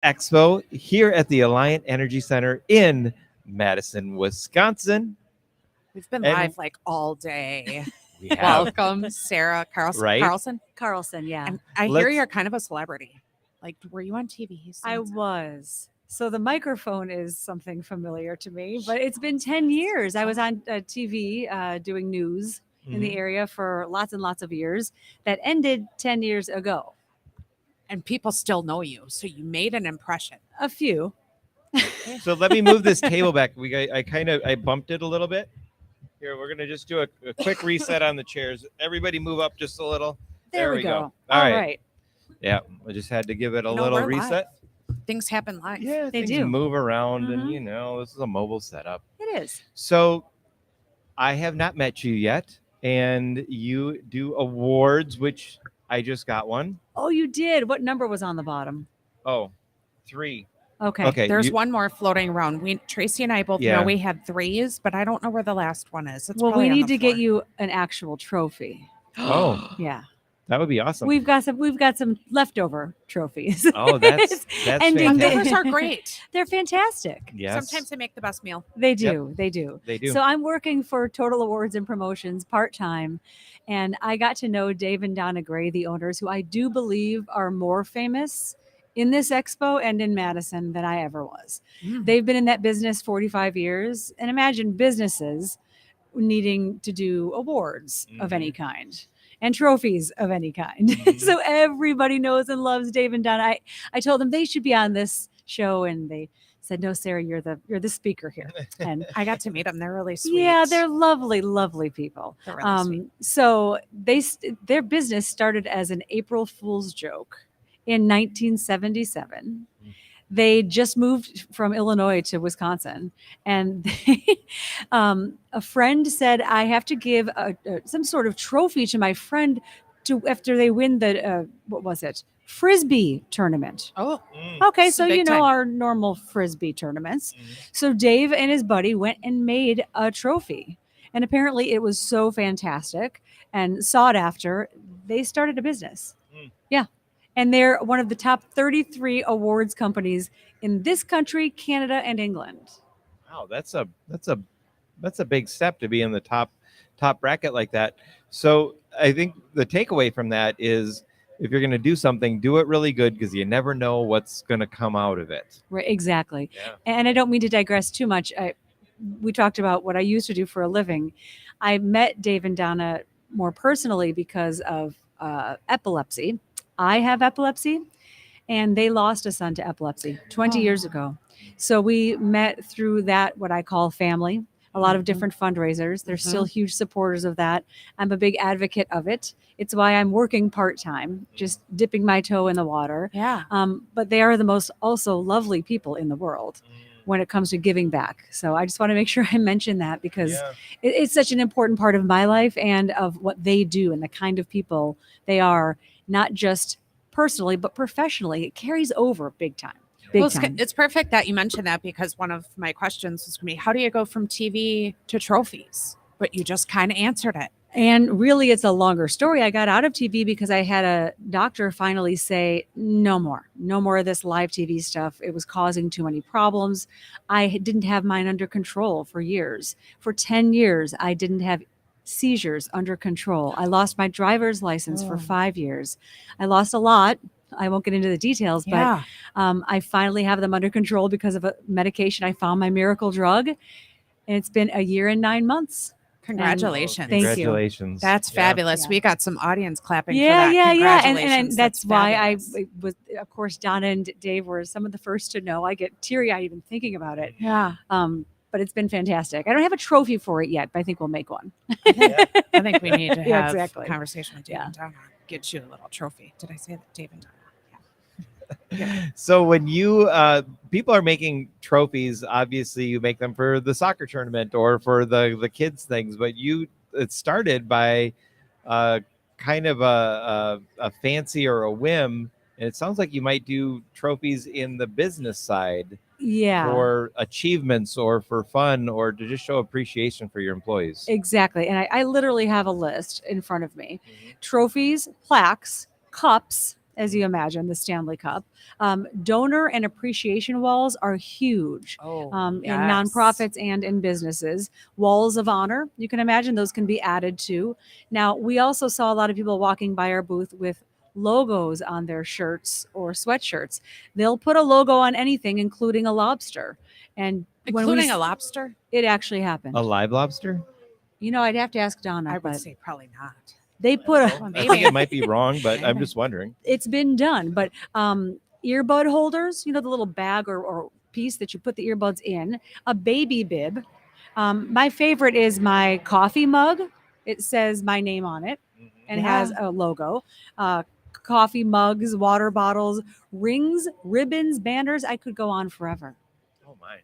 Expo here at the Alliant Energy Center in Madison, Wisconsin. We've been And live like all day. we have, Welcome, Sarah right? Carlson. Carlson, yeah. And I hear Let's- you're kind of a celebrity. Like, were you on TV? I was. So the microphone is something familiar to me, but it's been 10 years. I was on TV doing news in the Mhm. area for lots and lots of years. That ended 10 years ago. And people still know you, so you made an impression. A few. So let me move this table back. I bumped it a little bit. Here, we're gonna just do a quick reset on the chairs. Everybody move up just a little. There we go. All All right. right. Yeah, I just had to give it a No, little we're live. reset. Things happen live. Yeah, They things do. move around, and Mhm. this is a mobile setup. It is. So, I have not met you yet, and you do awards, which I just got one. Oh, you did. What number was on the bottom? Oh, 3. Okay. Okay, There's one more floating around. Tracy and I both Yeah. know we had 3s, but I don't know where the last one is. It's Well, probably we on need the to get floor. you an actual trophy. Oh. Yeah. That would be awesome. We've got some leftover trophies. Oh, that's Ending fantastic. Leftovers are great. They're fantastic. Yes, Sometimes they make the best meal. They do. They do. they do. So I'm working for Total Awards and Promotions part-time, and I got to know Dave and Donna Gray, the owners, who I do believe are more famous in this expo and in Madison than I ever was. Mm. They've been in that business 45 years, and imagine businesses needing to do awards of any kind and trophies of any kind. Mhm. So everybody knows and loves Dave and Donna. I told them they should be on this show, and they said, "No, Sarah, you're the speaker here." And I got to meet them. They're really sweet. yeah, they're lovely, lovely people. They're really sweet. So their business started as an April Fool's joke in 1977. They just moved from Illinois to Wisconsin, and a friend said, "I have to give some sort of trophy to my friend after they win the what was it, frisbee tournament." Oh, Mm. Okay, It's so big you know time. our normal frisbee tournaments. Mhm. So Dave and his buddy went and made a trophy, and apparently it was so fantastic and sought after. They started a business. Mm. Yeah. And they're one of the top 33 awards companies in this country, Canada, and England. Wow, that's a big step to be in the top bracket like that. So I think the takeaway from that is if you're going to do something, do it really good because you never know what's going to come out of it. Right, exactly. Yeah. And I don't mean to digress too much. We talked about what I used to do for a living. I met Dave and Donna more personally because of epilepsy. I have epilepsy, and they lost a son to epilepsy 20 years ago. So we met through that, what I call family, a lot of different fundraisers. They're still huge supporters of that. I'm a big advocate of it. It's why I'm working part-time, just dipping my toe in the water. yeah. But they are the most also lovely people in the world when it comes to giving back. So I just want to make sure I mention that because Yeah. it's such an important part of my life and of what they do and the kind of people they are, not just personally, but professionally. It carries over big time. Big Well, time. it's perfect that you mentioned that because one of my questions was going to be, how do you go from TV to trophies? But you just kind of answered it. And really, it's a longer story. I got out of TV because I had a doctor finally say, no more of this live TV stuff. It was causing too many problems. I didn't have mine under control for years. For 10 years, I didn't have seizures under control. I lost my driver's license for 5 years. I lost a lot. I won't get into the details, Yeah. but I finally have them under control because of a medication. I found my miracle drug, and it's been a year and 9 months. Congratulations. Thank you. Congratulations. That's Yeah. fabulous. Yeah. We got some audience clapping for Yeah, that. yeah. And Congratulations. that's why fabulous. I was, of course, Donna and Dave were some of the first to know. I get teary-eyed even thinking about it. Yeah. But it's been fantastic. I don't have a trophy for it yet, but I think we'll make one. I think we need to have Yeah, exactly. a conversation with Dave Yeah. and Donna. Get you a little trophy. Did I say that? Dave and Donna. So when you people are making trophies, obviously you make them for the soccer tournament or for the kids things, but it started by kind of a fancy or a whim, and it sounds like you might do trophies in the business side Yeah. for achievements or for fun or to just show appreciation for your employees. Exactly. And I literally have a list in front of me. Trophies, plaques, cups, as you imagine, the Stanley Cup. Donor and appreciation walls are huge. In nonprofits and in businesses. Walls of honor, you can imagine those can be added to. Now, we also saw a lot of people walking by our booth with logos on their shirts or sweatshirts. They'll put a logo on anything, including a lobster. And Including a lobster? it actually happened. A live lobster? I'd have to ask Donna. I would but say probably not. they put Well, I think it might be wrong, but I'm just wondering. it's been done. But earbud holders, the little bag or piece that you put the earbuds in, a baby bib. My favorite is my coffee mug. It says my name on it and has a logo. Coffee mugs, water bottles, rings, ribbons, banners. I could go on forever. Oh my.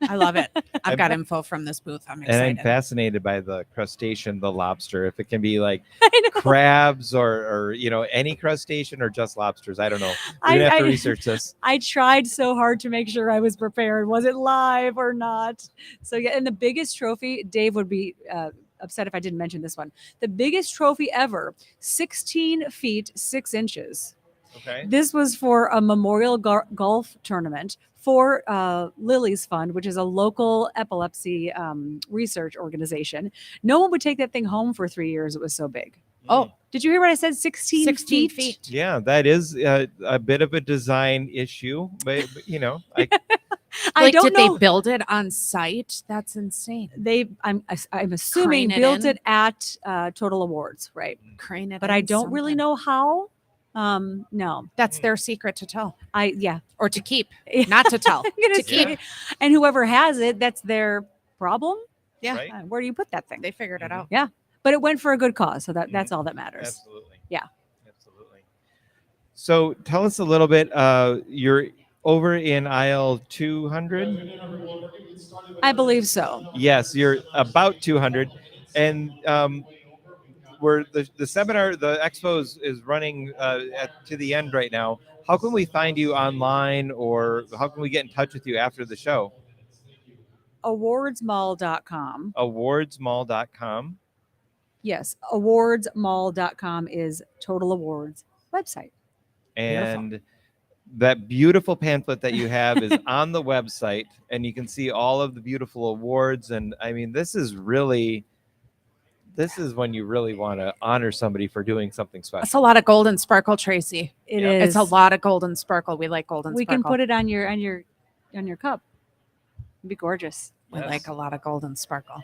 I love it. I've got info from this booth. I'm excited. And I'm fascinated by the crustacean, the lobster. If it can be like crabs or any crustacean or just lobsters, I don't know. We're gonna have to research this. I tried so hard to make sure I was prepared. Was it live or not? So yeah, and the biggest trophy, Dave would be upset if I didn't mention this one. The biggest trophy ever, 16 feet 6 inches. Okay. This was for a memorial golf tournament for Lily's Fund, which is a local epilepsy research organization. No one would take that thing home for 3 years. It was so big. Oh, did you hear what I said? 16 feet. Yeah, that is a bit of a design issue, but I don't did know. they build it on site? That's insane. I'm assuming Crane it built in? it at Total Awards, right? Crane it But in I don't really something. know how. No, That's their secret to tell or to keep, not to tell. I'm gonna To say, keep. and whoever has it, that's their problem. Yeah, Right. Where do you put that thing? they figured it out. But it went for a good cause, so that's all that matters. Absolutely. Yeah. Absolutely. So tell us a little bit. You're over in aisle 200. I believe so. Yes, you're about 200, and where the seminar, the expo is running to the end right now. How can we find you online, or how can we get in touch with you after the show? Awardsmall.com. Awardsmall.com. Yes, awardsmall.com is Total Awards website. And that beautiful pamphlet that you have is on the website, and you can see all of the beautiful awards. And I mean, this is when you really want to honor somebody for doing something special. It's a lot of golden sparkle, Tracy. It Yeah. is. It's a lot of golden sparkle. We like golden We sparkle. can put it on your cup. It'd be gorgeous. We Yes. like a lot of golden sparkle.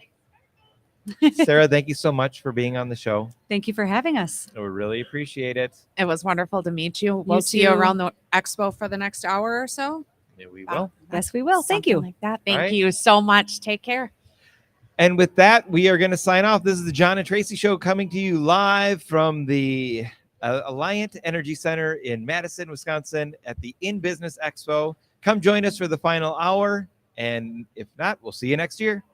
Sarah, thank you so much for being on the show. Thank you for having us. We really appreciate it. It was wonderful to meet you. We'll see you too. around the expo for the next hour or so. Yeah, we will. Yes, we will. Thank you. Something like that. Thank right. you so much. Take care. And with that, we are going to sign off. This is the John and Tracy Show, coming to you live from the Alliant Energy Center in Madison, Wisconsin at the In Business Expo. Come join us for the final hour. And if not, we'll see you next year.